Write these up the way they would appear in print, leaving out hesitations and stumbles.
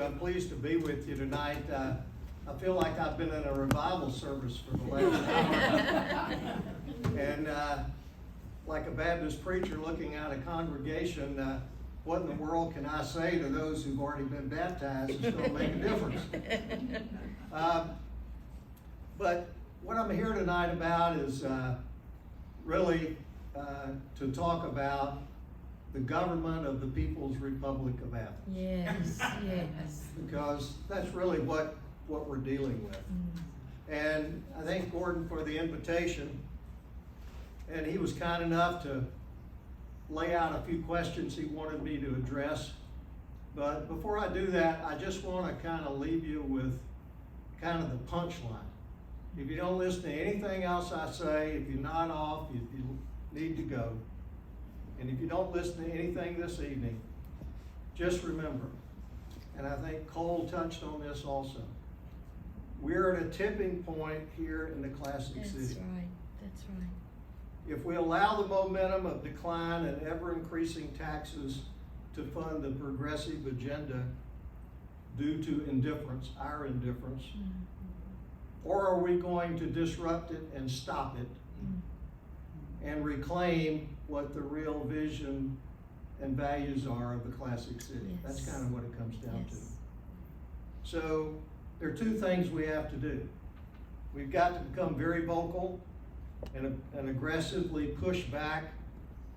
I'm pleased to be with you tonight. I feel like I've been in a revival service for the last hour. And like a Baptist preacher looking at a congregation, what in the world can I say to those who've already been baptized? It's going to make a difference. But what I'm here tonight about is really to talk about the government of the People's Republic of Athens. Yes, yes. Because that's really what we're dealing with. And I thank Gordon for the invitation. And he was kind enough to lay out a few questions he wanted me to address. But before I do that, I just want to kind of leave you with kind of the punchline. If you don't listen to anything else I say, if you nod off, you need to go. And if you don't listen to anything this evening, just remember, and I think Cole touched on this also, we're at a tipping point here in the Classic City. That's right, that's right. If we allow the momentum of decline and ever-increasing taxes to fund the progressive agenda due to indifference, our indifference, or are we going to disrupt it and stop it and reclaim what the real vision and values are of the Classic City? Yes. That's kind of what it comes down Yes. to. So there are two things we have to do. We've got to become very vocal and aggressively push back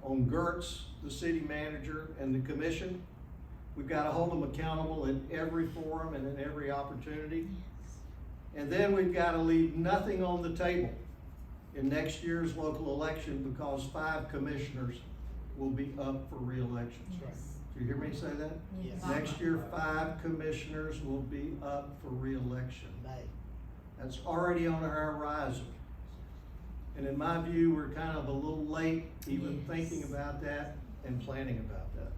on Gertz, the city manager, and the commission. We've got to hold them accountable in every forum and in every opportunity. Yes. And then we've got to leave nothing on the table in next year's local election because 5 commissioners will be up for re-election. Yes. Did you hear me say that? Yes. Next year, 5 commissioners will be up for re-election. That's already on our horizon. And in my view, we're kind of a little late even thinking about that and planning about that.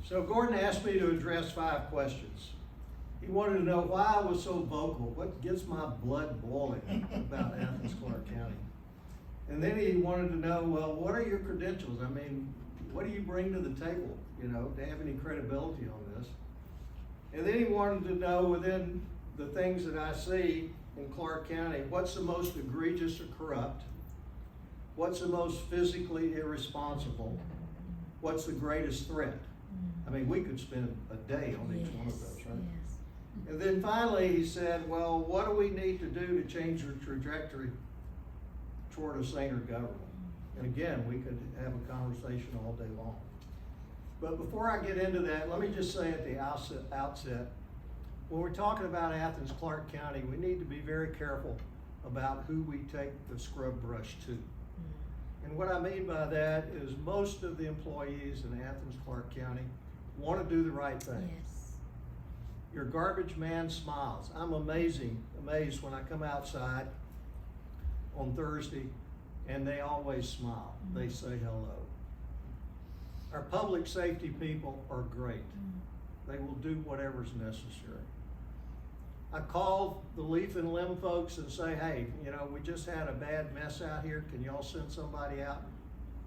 So Gordon asked me to address 5 questions. He wanted to know why I was so vocal, what gets my blood boiling about Athens-Clarke County. And then he wanted to know, well, what are your credentials? I mean, what do you bring to the table, to have any credibility on this? And then he wanted to know, within the things that I see in Clarke County, what's the most egregious or corrupt? What's the most physically irresponsible? What's the greatest threat? I mean, we could spend a day on each one of those, right? Yes. And then finally he said, well, what do we need to do to change the trajectory toward a saner government? And again, we could have a conversation all day long. But before I get into that, let me just say at the outset, when we're talking about Athens-Clarke County, we need to be very careful about who we take the scrub brush to. And what I mean by that is most of the employees in Athens-Clarke County want to do the right thing. Yes. Your garbage man smiles. I'm amazed when I come outside on Thursday and they always smile. They say hello. Our public safety people are great. They will do whatever's necessary. I call the leaf and limb folks and say, hey, we just had a bad mess out here. Can y'all send somebody out?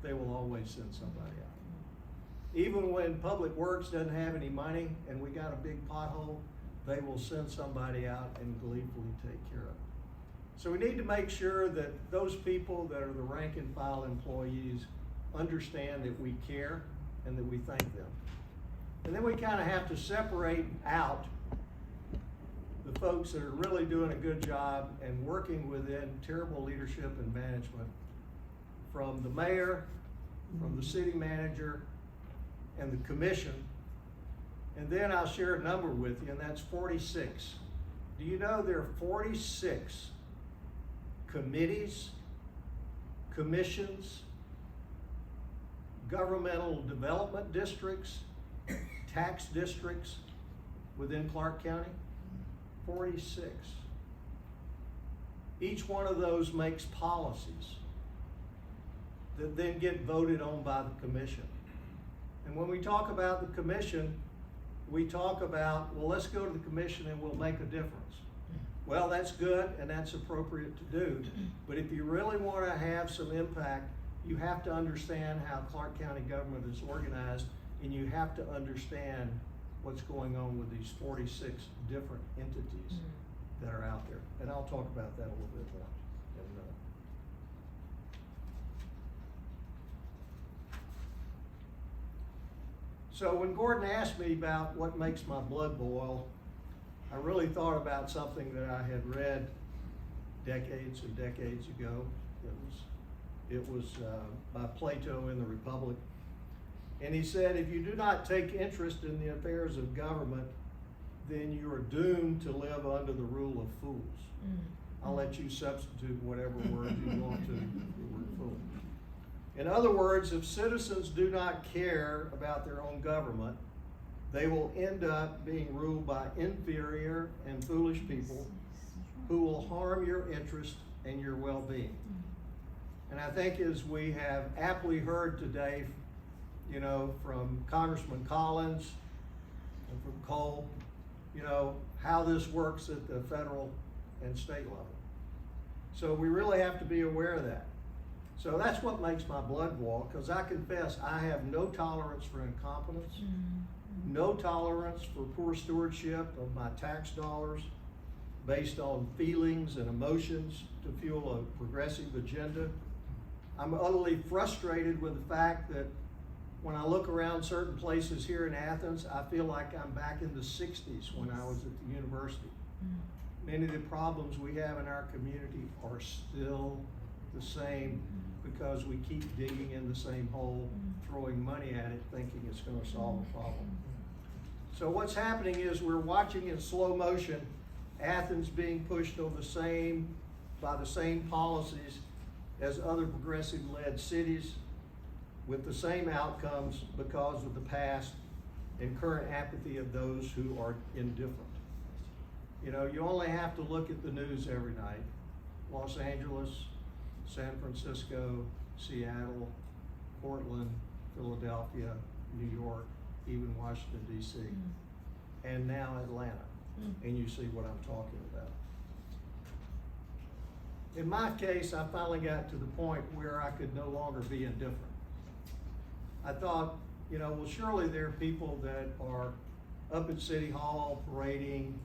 They will always send somebody out. Even when Public Works doesn't have any money and we got a big pothole, they will send somebody out and gleefully take care of it. So we need to make sure that those people that are the rank and file employees understand that we care and that we thank them. And then we kind of have to separate out the folks that are really doing a good job and working within terrible leadership and management, from the mayor, from the city manager, and the commission. And then I'll share a number with you, and that's 46. Do you know there are 46 committees, commissions, governmental development districts, tax districts within Clarke County? 46. Each one of those makes policies that then get voted on by the commission. And when we talk about the commission, we talk about, well, let's go to the commission and we'll make a difference. Well, that's good and that's appropriate to do, but if you really want to have some impact, you have to understand how Clarke County government is organized, and you have to understand what's going on with these 46 different entities that are out there. And I'll talk about that a little bit more in a minute. So when Gordon asked me about what makes my blood boil, I really thought about something that I had read decades and decades ago. It was by Plato in the Republic. And he said, if you do not take interest in the affairs of government, then you are doomed to live under the rule of fools. I'll let you substitute whatever word you want to the word fool. In other words, if citizens do not care about their own government, they will end up being ruled by inferior and foolish people who will harm your interest and your well-being. And I think as we have aptly heard today, you know, from Congressman Collins and from Cole, you know, how this works at the federal and state level. So we really have to be aware of that. So that's what makes my blood boil, because I confess I have no tolerance for incompetence, no tolerance for poor stewardship of my tax dollars based on feelings and emotions to fuel a progressive agenda. I'm utterly frustrated with the fact that when I look around certain places here in Athens, I feel like I'm back in the 60s when I was at the university. Many of the problems we have in our community are still the same because we keep digging in the same hole, throwing money at it, thinking it's going to solve a problem. So what's happening is we're watching in slow motion Athens being pushed over by the same policies as other progressive-led cities with the same outcomes because of the past and current apathy of those who are indifferent. You know, you only have to look at the news every night. Los Angeles, San Francisco, Seattle, Portland, Philadelphia, New York, even Washington, D.C., and now Atlanta. And you see what I'm talking about. In my case, I finally got to the point where I could no longer be indifferent. I thought, you know, well, surely there are people that are up at City Hall parading,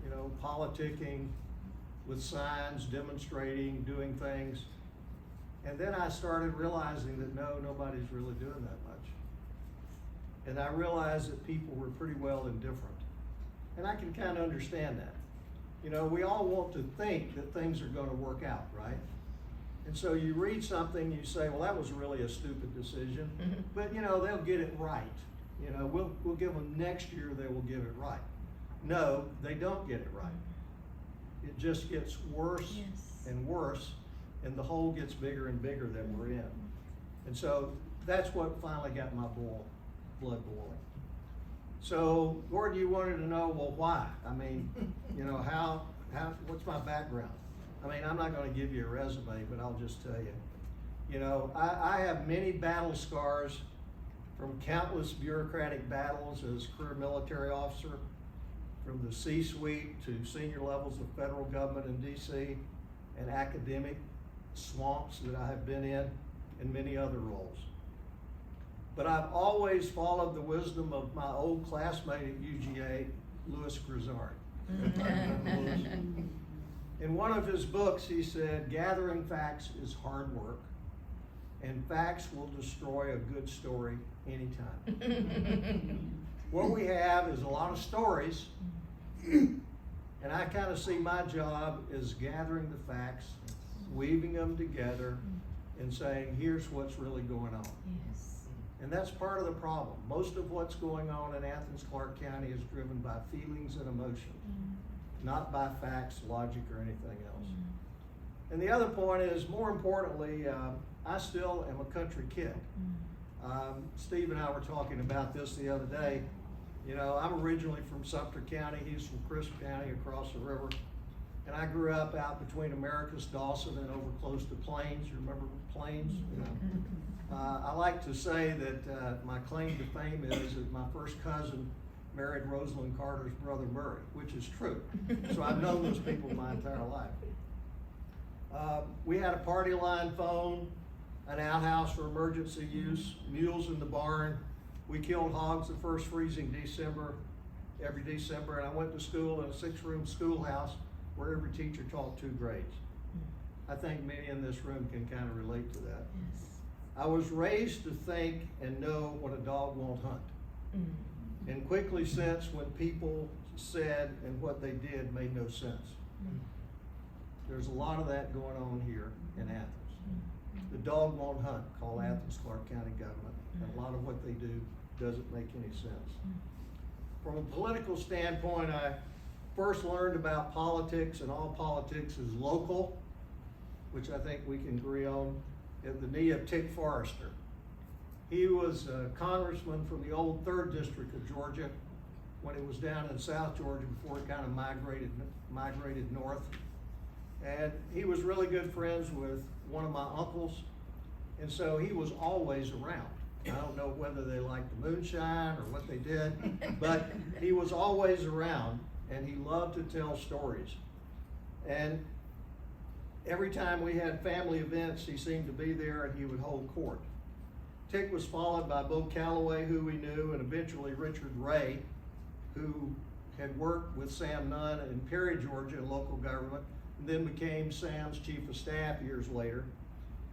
you know, politicking with signs, demonstrating, doing things. And then I started realizing that no, nobody's really doing that much. And I realized that people were pretty well indifferent. And I can kind of understand that. You know, we all want to think that things are going to work out, right? And so you read something, you say, well, that was really a stupid decision, but you know, they'll get it right. You know, we'll give them next year, they will get it right. No, they don't get it right. It just gets worse and worse, and the hole gets bigger and bigger that we're in. And so that's what finally got my blood boiling. So, Gordon, you wanted to know, well, why? I mean, you know, what's my background? I mean, I'm not going to give you a resume, but I'll just tell you. You know, I have many battle scars from countless bureaucratic battles as career military officer, from the C-suite to senior levels of federal government in D.C., and academic swamps that I have been in, and many other roles. But I've always followed the wisdom of my old classmate at UGA, Louis Grizzard. In one of his books, he said, gathering facts is hard work, and facts will destroy a good story anytime. What we have is a lot of stories, and I kind of see my job as gathering the facts, weaving them together, and saying, here's what's really going on. And that's part of the problem. Most of what's going on in Athens-Clarke County is driven by feelings and emotions, not by facts, logic, or anything else. And the other point is, more importantly, I still am a country kid. Steve and I were talking about this the other day. You know, I'm originally from Sumter County. He's from Crisp County across the river. And I grew up out between Americus, Dawson, and over close to Plains. You remember Plains? You know? I like to say that my claim to fame is that my first cousin married Rosalind Carter's brother Murray, which is true. So I've known those people my entire life. We had a party line phone, an outhouse for emergency use, mules in the barn. We killed hogs the first freezing December, every December, and I went to school in a 6-room schoolhouse where every teacher taught 2 grades. I think many in this room can kind of relate to that. Yes. I was raised to think and know what a dog won't hunt, and quickly sensed when people said and what they did made no sense. There's a lot of that going on here in Athens. The dog won't hunt, call Athens-Clarke County government, and a lot of what they do doesn't make any sense. From a political standpoint, I first learned about politics, and all politics is local, which I think we can agree on, at the knee of Tick Forrester. He was a congressman from the old 3rd District of Georgia when it was down in South Georgia before it kind of migrated north. And he was really good friends with one of my uncles, and so he was always around. I don't know whether they liked the moonshine or what they did, but he was always around, and he loved to tell stories. And every time we had family events, he seemed to be there, and he would hold court. Tick was followed by Bo Calloway, who we knew, and eventually Richard Ray, who had worked with Sam Nunn in Perry, Georgia, in local government, and then became Sam's chief of staff years later.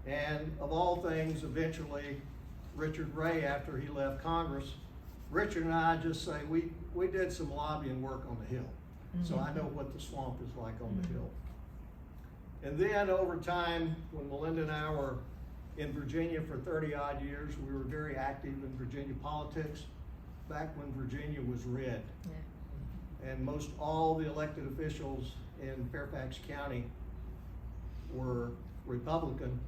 And of all things, eventually, Richard Ray, after he left Congress, Richard and I just say, we did some lobbying work on the Hill. So I know what the swamp is like on the Hill. And then over time, when Melinda and I were in Virginia for 30 odd years, we were very active in Virginia politics, back when Virginia was red. And most all the elected officials in Fairfax County were Republican.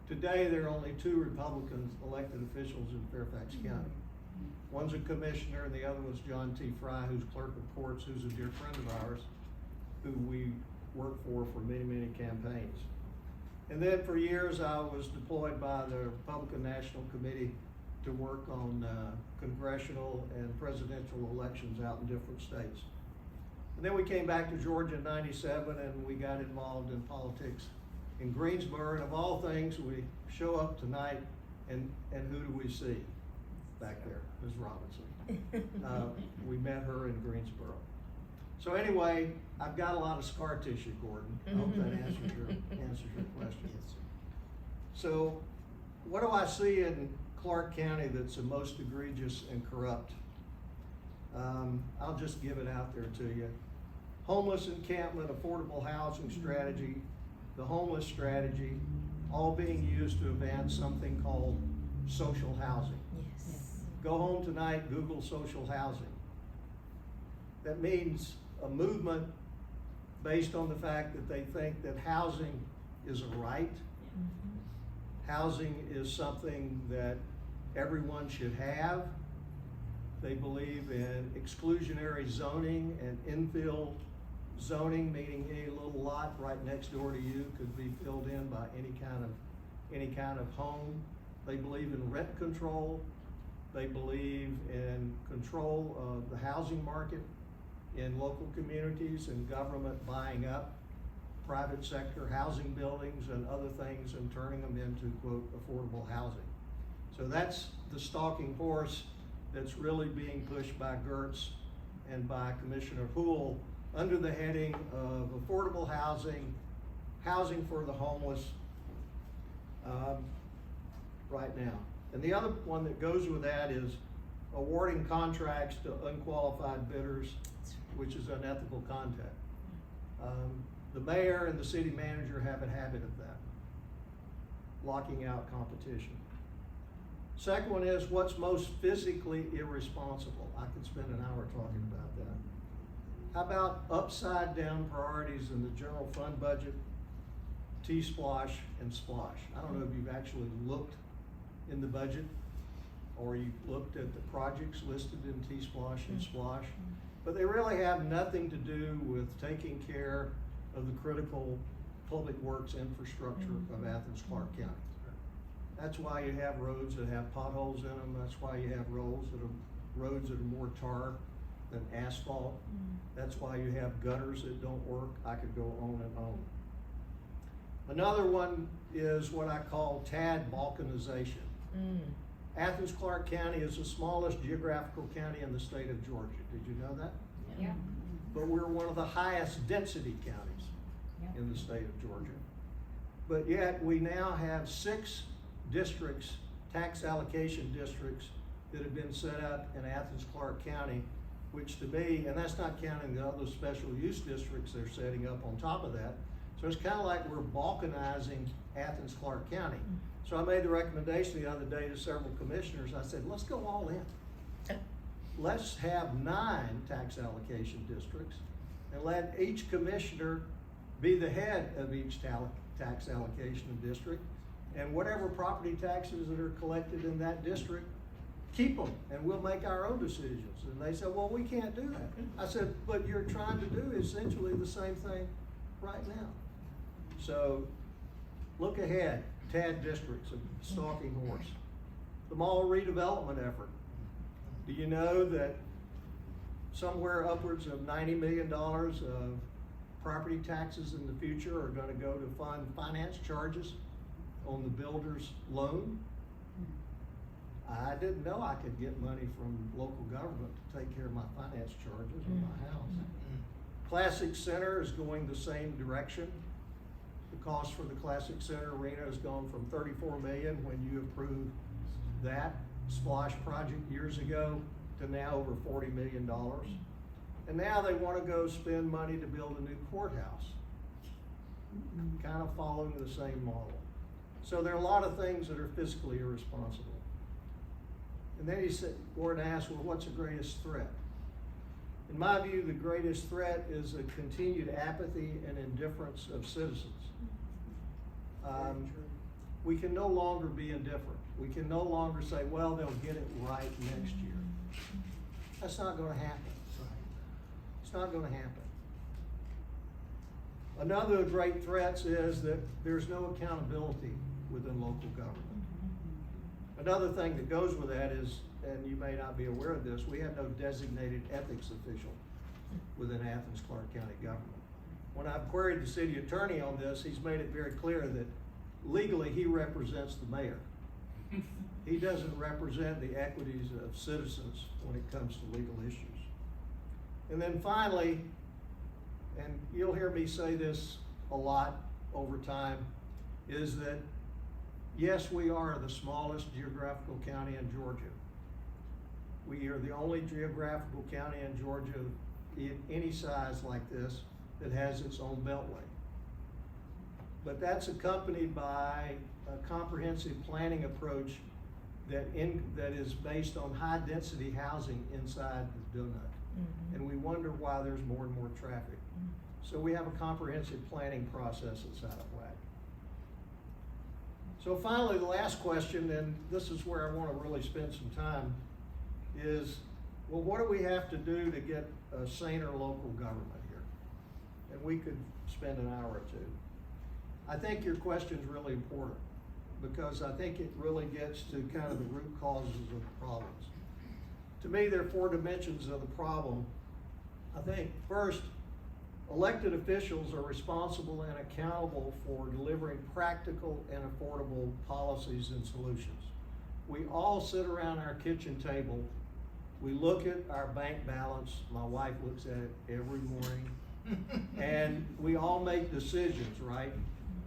Today, there are only 2 Republican elected officials in Fairfax County. One's a commissioner, and the other was John T. Fry, who's clerk of courts, who's a dear friend of ours, who we worked for many, many campaigns. And then for years, I was deployed by the Republican National Committee to work on congressional and presidential elections out in different states. And then we came back to Georgia in '97, and we got involved in politics in Greensboro. And of all things, we show up tonight, and who do we see back there? Ms. Robinson. We met her in Greensboro. So anyway, I've got a lot of scar tissue, Gordon. I hope that answers your question. So what do I see in Clarke County that's the most egregious and corrupt? I'll just give it out there to you. Homeless encampment, affordable housing strategy, the homeless strategy, all being used to advance something called social housing. Yes. Go home tonight, Google social housing. That means a movement based on the fact that they think that housing is a right. Housing is something that everyone should have. They believe in exclusionary zoning and infill zoning, meaning any little lot right next door to you could be filled in by any kind of home. They believe in rent control. They believe in control of the housing market in local communities and government buying up private sector housing buildings and other things and turning them into, quote, affordable housing. So that's the stalking horse that's really being pushed by Gertz and by Commissioner Poole under the heading of affordable housing, housing for the homeless right now. And the other one that goes with that is awarding contracts to unqualified bidders, which is unethical conduct. The mayor and the city manager have a habit of that, locking out competition. Second one is what's most physically irresponsible. I could spend an hour talking about that. How about upside down priorities in the general fund budget, T-Splosh and Splosh? I don't know if you've actually looked in the budget or you've looked at the projects listed in T-Splosh and Splosh, but they really have nothing to do with taking care of the critical public works infrastructure of Athens-Clarke County. That's why you have roads that have potholes in them. That's why you have roads that are more tar than asphalt. That's why you have gutters that don't work. I could go on and on. Another one is what I call tad balkanization. Athens-Clarke County is the smallest geographical county in the state of Georgia. Did you know that? Yeah. But we're one of the highest density counties Yeah. in the state of Georgia. But yet we now have 6 districts, tax allocation districts, that have been set up in Athens-Clarke County, which to me, and that's not counting the other special use districts they're setting up on top of that. So it's kind of like we're balkanizing Athens-Clarke County. So I made the recommendation the other day to several commissioners. I said, let's go all in. Let's have 9 tax allocation districts and let each commissioner be the head of each tax allocation district. And whatever property taxes that are collected in that district, keep them, and we'll make our own decisions. And they said, well, we can't do that. I said, but you're trying to do essentially the same thing right now. So look ahead, TAD districts, a stalking horse. The mall redevelopment effort. Do you know that somewhere upwards of $90 million of property taxes in the future are gonna go to fund finance charges on the builder's loan? I didn't know I could get money from local government to take care of my finance charges on my house. Classic Center is going the same direction. The cost for the Classic Center arena has gone from $34 million when you approved that splash project years ago to now over $40 million. And now they want to go spend money to build a new courthouse, kind of following the same model. So there are a lot of things that are fiscally irresponsible. And then he said, Gordon asked, well, what's the greatest threat? In my view, the greatest threat is a continued apathy and indifference of citizens. We can no longer be indifferent. We can no longer say, well, they'll get it right next year. That's not gonna happen. It's not gonna happen. Another of the great threats is that there's no accountability within local government. Another thing that goes with that is, and you may not be aware of this, we have no designated ethics official within Athens-Clarke County government. When I've queried the city attorney on this, he's made it very clear that legally he represents the mayor. He doesn't represent the equities of citizens when it comes to legal issues. And then finally, and you'll hear me say this a lot over time, is that yes, we are the smallest geographical county in Georgia. We are the only geographical county in Georgia in any size like this that has its own beltway. But that's accompanied by a comprehensive planning approach that is based on high density housing inside the donut. And we wonder why there's more and more traffic. So we have a comprehensive planning process that's out of whack. So finally, the last question, and this is where I want to really spend some time, is, well, what do we have to do to get a saner local government here? And we could spend an hour or two. I think your question is really important because I think it really gets to kind of the root causes of the problems. To me, there are 4 dimensions of the problem. I think first, elected officials are responsible and accountable for delivering practical and affordable policies and solutions. We all sit around our kitchen table, we look at our bank balance, my wife looks at it every morning, and we all make decisions, right,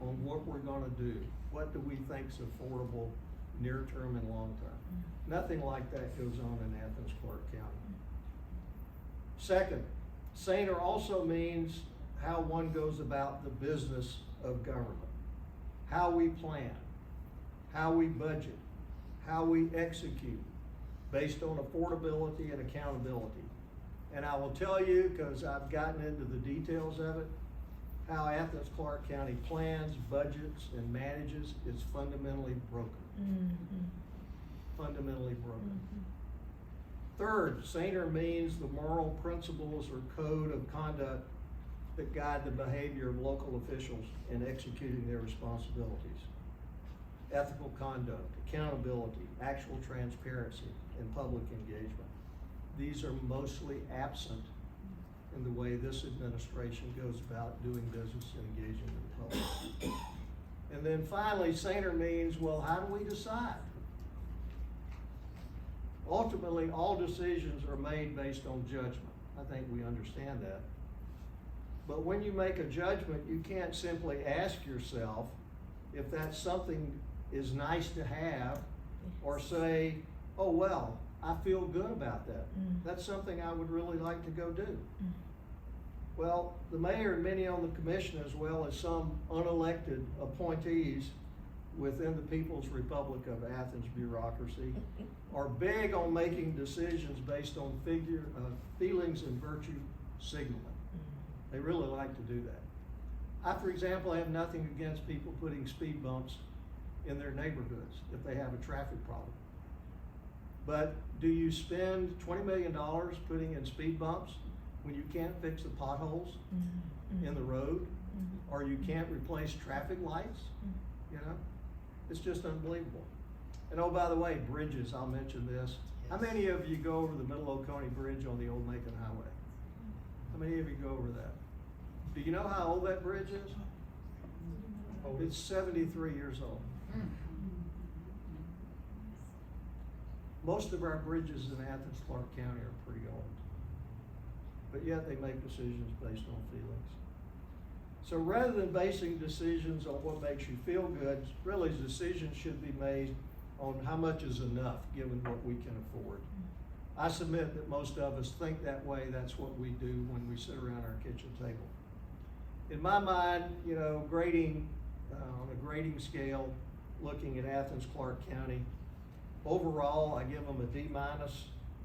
on what we're gonna do. What do we think is affordable near term and long term? Nothing like that goes on in Athens-Clarke County. Second, saner also means how one goes about the business of government. How we plan, how we budget, how we execute based on affordability and accountability. And I will tell you, because I've gotten into the details of it, how Athens-Clarke County plans, budgets, and manages is fundamentally broken. Fundamentally broken. Third, saner means the moral principles or code of conduct that guide the behavior of local officials in executing their responsibilities. Ethical conduct, accountability, actual transparency, and public engagement. These are mostly absent in the way this administration goes about doing business and engaging with the public. And then finally, saner means, well, how do we decide? Ultimately, all decisions are made based on judgment. I think we understand that. But when you make a judgment, you can't simply ask yourself if that something is nice to have, or say, oh, well, I feel good about that. That's something I would really like to go do. Well, the mayor and many on the commission, as well as some unelected appointees within the People's Republic of Athens bureaucracy, are big on making decisions based on feelings and virtue signaling. They really like to do that. I, for example, have nothing against people putting speed bumps in their neighborhoods if they have a traffic problem. But do you spend $20 million putting in speed bumps when you can't fix the potholes in the road, or you can't replace traffic lights? You know, it's just unbelievable. And oh, by the way, bridges, I'll mention this. How many of you go over the Middle Oconee Bridge on the old Macon Highway? How many of you go over that? Do you know how old that bridge is? It's 73 years old. Most of our bridges in Athens-Clarke County are pretty old, but yet they make decisions based on feelings. So rather than basing decisions on what makes you feel good, really decisions should be made on how much is enough given what we can afford. I submit that most of us think that way. That's what we do when we sit around our kitchen table. In my mind, you know, grading on a grading scale, looking at Athens-Clarke County, overall, I give them a D-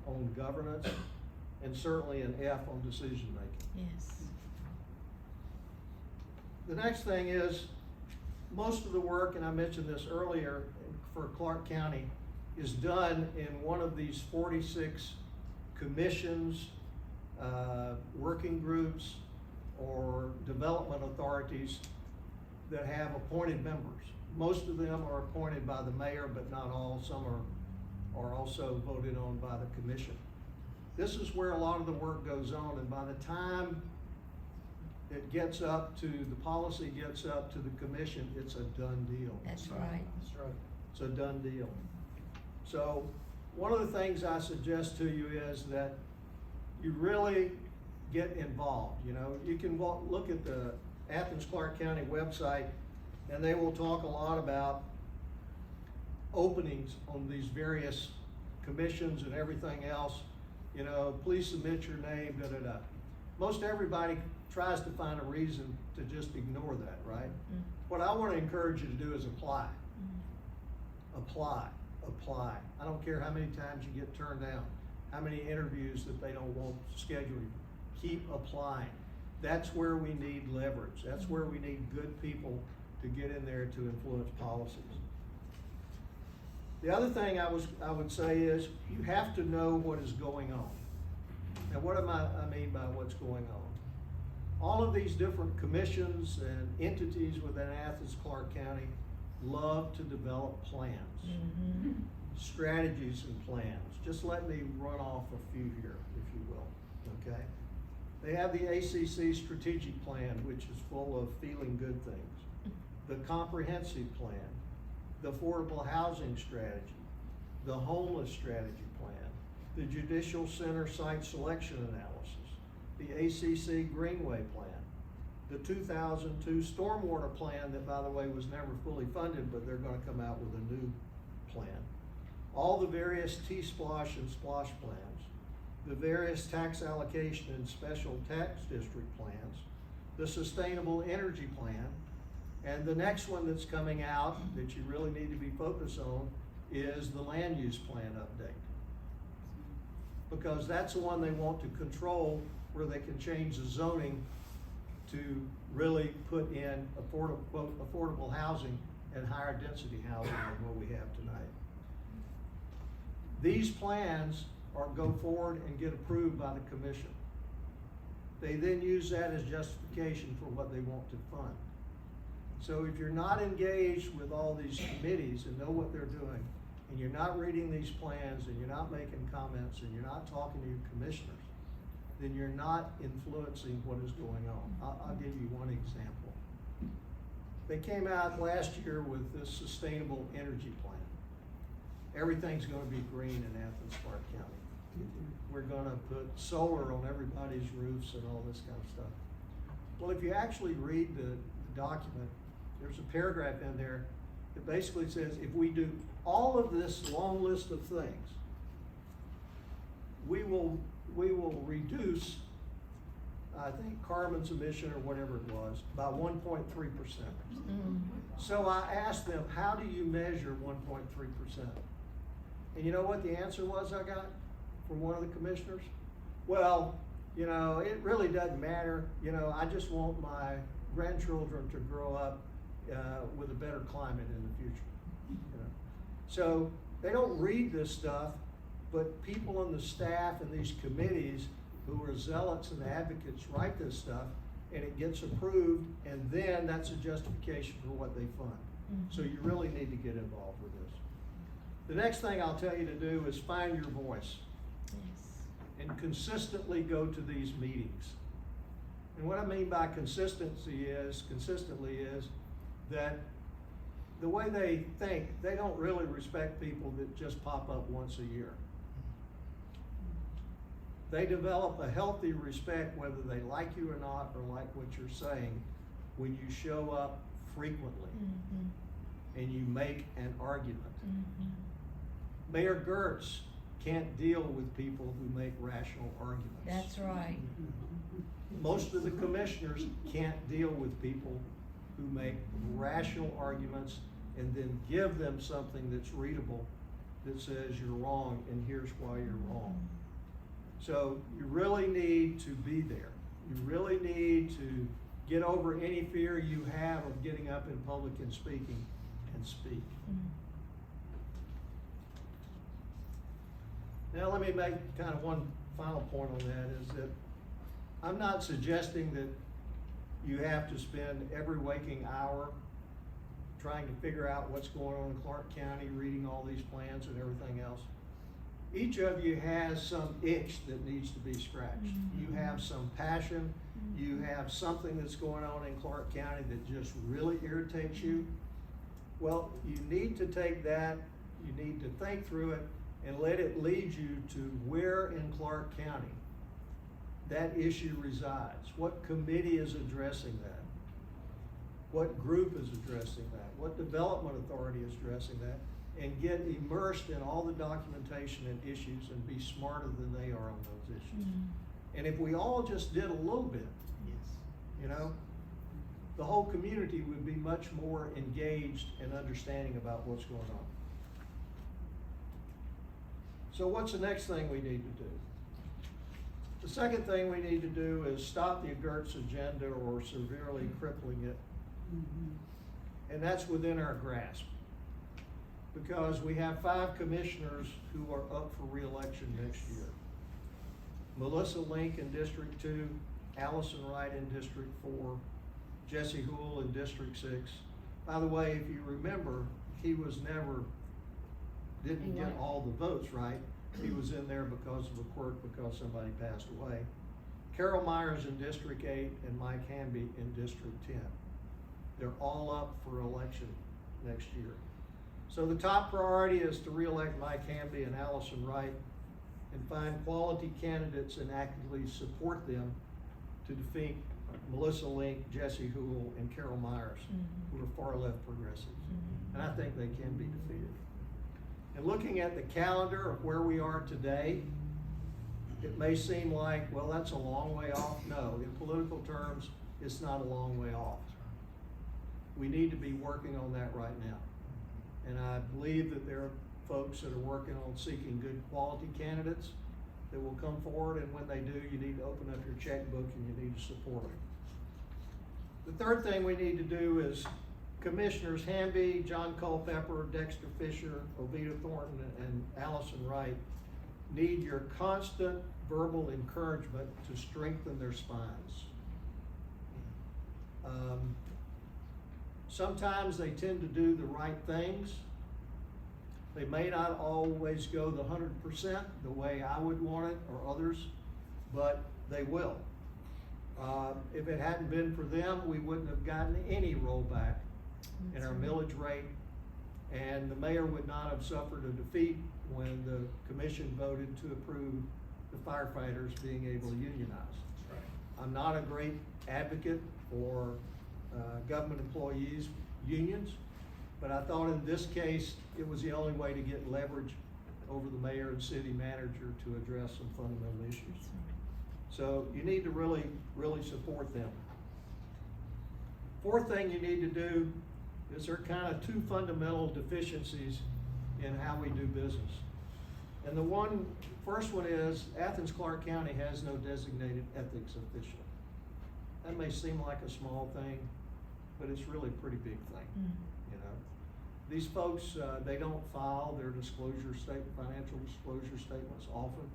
on governance and certainly an F on decision making. Yes. The next thing is, most of the work, and I mentioned this earlier, for Clarke County is done in one of these 46 commissions, working groups, or development authorities that have appointed members. Most of them are appointed by the mayor, but not all. Some are also voted on by the commission. This is where a lot of the work goes on, and by the time it gets up to, the policy gets up to the commission, it's a done deal. That's right. That's right. It's a done deal. So one of the things I suggest to you is that you really get involved. You know, you can look at the Athens-Clarke County website, and they will talk a lot about openings on these various commissions and everything else. You know, please submit your name, da da da. Most everybody tries to find a reason to just ignore that, right? What I want to encourage you to do is apply. Apply. I don't care how many times you get turned down, how many interviews that they don't want scheduled. Keep applying. That's where we need leverage. That's where we need good people to get in there to influence policies. The other thing I would say is you have to know what is going on. Now, what I mean by what's going on? All of these different commissions and entities within Athens-Clarke County love to develop plans, strategies and plans. Just let me run off a few here, if you will, okay? They have the ACC strategic plan, which is full of feeling good things. The comprehensive plan, the affordable housing strategy, the homeless strategy plan, the judicial center site selection analysis, the ACC Greenway plan, the 2002 stormwater plan that, by the way, was never fully funded, but they're going to come out with a new plan. All the various T-SPLOSH and SPLOSH plans, the various tax allocation and special tax district plans, the sustainable energy plan, and the next one that's coming out that you really need to be focused on is the land use plan update. Because that's the one they want to control, where they can change the zoning to really put in affordable housing and higher density housing than what we have tonight. These plans go forward and get approved by the commission. They then use that as justification for what they want to fund. So if you're not engaged with all these committees and know what they're doing, and you're not reading these plans, and you're not making comments, and you're not talking to your commissioners, then you're not influencing what is going on. I'll give you one example. They came out last year with this sustainable energy plan. everything's gonna be green in Athens-Clarke County. We're gonna put solar on everybody's roofs and all this kind of stuff. Well, if you actually read the document, there's a paragraph in there that basically says if we do all of this long list of things, we will reduce, I think, carbon's emission or whatever it was, by 1.3%. So I asked them, how do you measure 1.3%? And you know what the answer was I got from one of the commissioners? Well, you know, it really doesn't matter. You know, I just want my grandchildren to grow up with a better climate in the future. You know? So they don't read this stuff, but people on the staff and these committees who are zealots and advocates write this stuff, and it gets approved, and then that's a justification for what they fund. So you really need to get involved with this. The next thing I'll tell you to do is find your voice. Yes. And consistently go to these meetings. And what I mean by consistently is that the way they think, they don't really respect people that just pop up once a year. They develop a healthy respect whether they like you or not, or like what you're saying, when you show up frequently and you make an argument. Mayor Gertz can't deal with people who make rational arguments. That's right. Most of the commissioners can't deal with people who make rational arguments and then give them something that's readable that says you're wrong and here's why you're wrong. So you really need to be there. You really need to get over any fear you have of getting up in public and speaking, and speak. Now let me make kind of one final point on that, is that I'm not suggesting that you have to spend every waking hour trying to figure out what's going on in Clarke County, reading all these plans and everything else. Each of you has some itch that needs to be scratched. You have some passion, you have something that's going on in Clarke County that just really irritates you. Well, you need to take that, you need to think through it, and let it lead you to where in Clarke County that issue resides. What committee is addressing that? What group is addressing that? What development authority is addressing that? And get immersed in all the documentation and issues and be smarter than they are on those issues. And if we all just did a little bit, you know, the whole community would be much more engaged and understanding about what's going on. So what's the next thing we need to do? The second thing we need to do is stop the Gertz agenda or severely crippling it. And that's within our grasp. Because we have 5 commissioners who are up for re-election next year. Melissa Link in District 2, Allison Wright in District 4, Jesse Houle in District 6. By the way, if you remember, he didn't get all the votes, right? He was in there because of a quirk, because somebody passed away. Carol Myers in District 8 and Mike Hamby in District 10. They're all up for election next year. So the top priority is to re-elect Mike Hamby and Allison Wright and find quality candidates and actively support them to defeat Melissa Link, Jesse Houle, and Carol Myers, who are far left progressives. And I think they can be defeated. And looking at the calendar of where we are today, it may seem like, well, that's a long way off. No, in political terms, it's not a long way off. We need to be working on that right now. And I believe that there are folks that are working on seeking good quality candidates that will come forward, and when they do, you need to open up your checkbook and you need to support them. The third thing we need to do is Commissioners Hamby, John Culpepper, Dexter Fisher, Ovita Thornton, and Allison Wright need your constant verbal encouragement to strengthen their spines. Sometimes they tend to do the right things. They may not always go the 100% the way I would want it or others, but they will. If it hadn't been for them, we wouldn't have gotten any rollback in our millage rate And the mayor would not have suffered a defeat when the commission voted to approve the firefighters being able to unionize. I'm not a great advocate for government employees' unions, but I thought in this case, it was the only way to get leverage over the mayor and city manager to address some fundamental issues. That's right. So you need to really support them. Fourth thing you need to do is there are kind of two fundamental deficiencies in how we do business. And the first one is Athens-Clarke County has no designated ethics official. That may seem like a small thing, but it's really a pretty big thing. You know, these folks, they don't file their financial disclosure statements often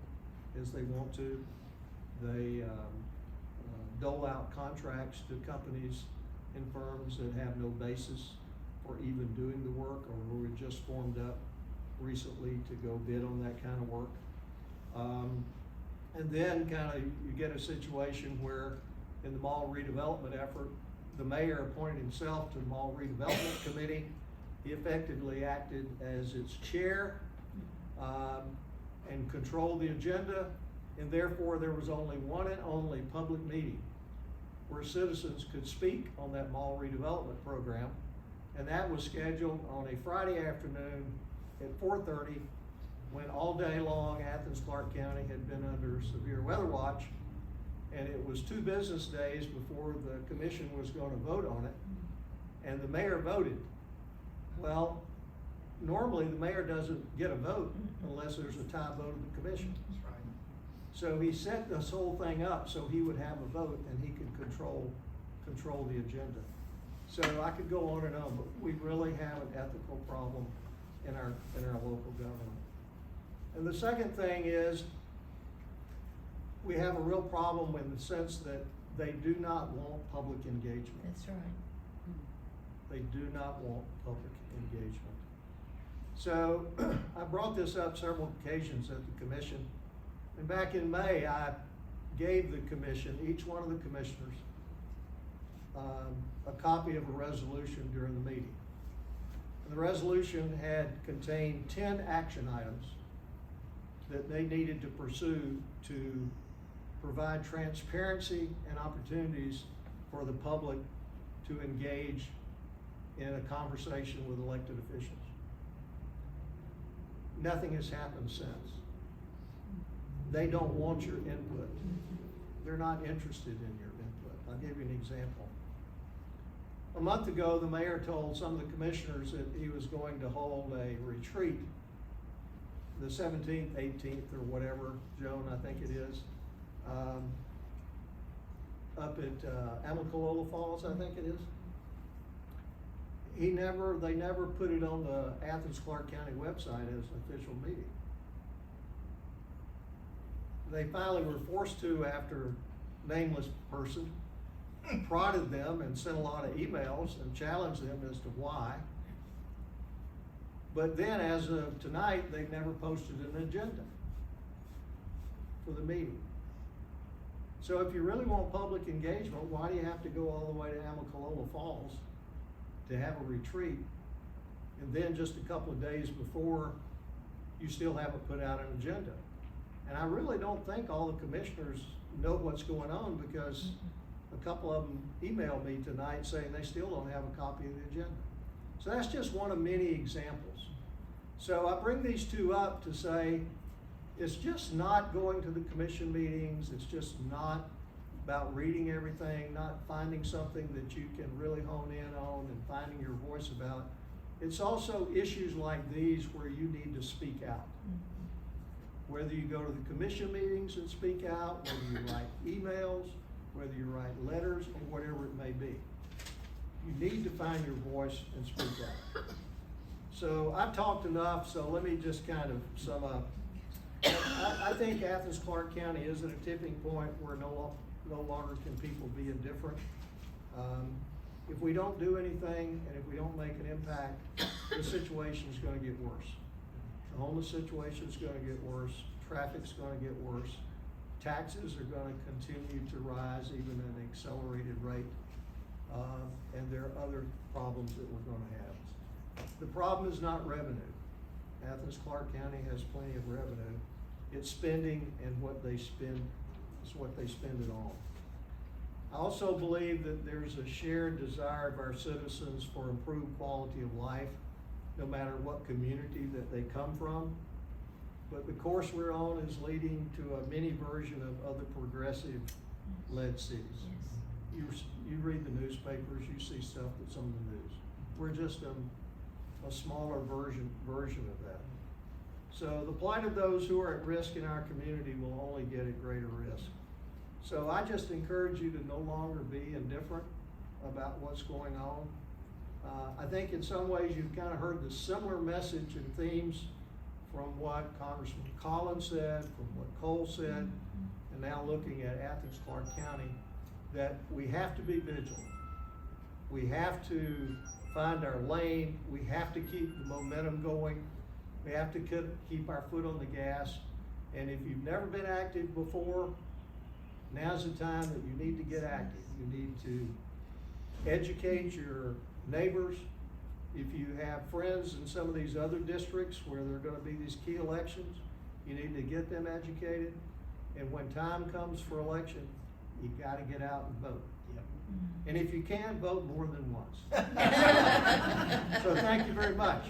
as they want to. They dole out contracts to companies and firms that have no basis for even doing the work, or who were just formed up recently to go bid on that kind of work. And then you get a situation where in the mall redevelopment effort, the mayor appointed himself to the mall redevelopment committee. He effectively acted as its chair and controlled the agenda, and therefore there was only one and only public meeting where citizens could speak on that mall redevelopment program, and that was scheduled on a Friday afternoon at 4:30, when all day long Athens-Clarke County had been under severe weather watch, and it was 2 business days before the commission was going to vote on it, and the mayor voted. Well, normally the mayor doesn't get a vote unless there's a tie vote of the commission. That's right. So he set this whole thing up so he would have a vote and he could control the agenda. So I could go on and on, but we really have an ethical problem in our local government. And the second thing is, we have a real problem in the sense that they do not want public engagement. That's right. They do not want public engagement. So I brought this up several occasions at the commission. And back in May, I gave the commission, each one of the commissioners, a copy of a resolution during the meeting. And the resolution had contained 10 action items that they needed to pursue to provide transparency and opportunities for the public to engage in a conversation with elected officials. Nothing has happened since. They don't want your input. They're not interested in your input. I'll give you an example. A month ago, the mayor told some of the commissioners that he was going to hold a retreat the 17th, 18th, or whatever, Joan, I think it is, up at Athens-Clarke Falls, I think it is. They never put it on the Athens-Clarke County website as an official meeting. They finally were forced to after nameless person prodded them and sent a lot of emails and challenged them as to why. But then as of tonight, they've never posted an agenda for the meeting. So if you really want public engagement, why do you have to go all the way to Athens-Clarke Falls to have a retreat? And then just a couple of days before, you still haven't put out an agenda. And I really don't think all the commissioners know what's going on, because a couple of them emailed me tonight saying they still don't have a copy of the agenda. So that's just one of many examples. So I bring these two up to say, it's just not going to the commission meetings. It's just not about reading everything, not finding something that you can really hone in on and finding your voice about. It's also issues like these where you need to speak out. Whether you go to the commission meetings and speak out, whether you write emails, whether you write letters, or whatever it may be. You need to find your voice and speak out. So I've talked enough, so let me just kind of sum up. I think Athens-Clarke County is at a tipping point where no longer can people be indifferent. If we don't do anything and if we don't make an impact, the situation is going to get worse. The homeless situation is going to get worse. Traffic's going to get worse. Taxes are going to continue to rise even at an accelerated rate. And there are other problems that we're going to have. The problem is not revenue. Athens-Clarke County has plenty of revenue. It's spending, and what they spend is what they spend it on. I also believe that there's a shared desire of our citizens for improved quality of life, no matter what community that they come from. But the course we're on is leading to a mini version of other progressive-led cities. Yes. You read the newspapers, you see stuff that's on the news. We're just a smaller version of that. So the plight of those who are at risk in our community will only get at greater risk. So I just encourage you to no longer be indifferent about what's going on. I think in some ways you've kind of heard the similar message and themes from what Congressman Collins said, from what Cole said, and now looking at Athens-Clarke County, that we have to be vigilant. We have to find our lane. We have to keep the momentum going. We have to keep our foot on the gas. And if you've never been active before, now's the time that you need to get active. You need to educate your neighbors. If you have friends in some of these other districts where there are going to be these key elections, you need to get them educated. And when time comes for election, you got to get out and vote. And if you can, vote more than once. So thank you very much.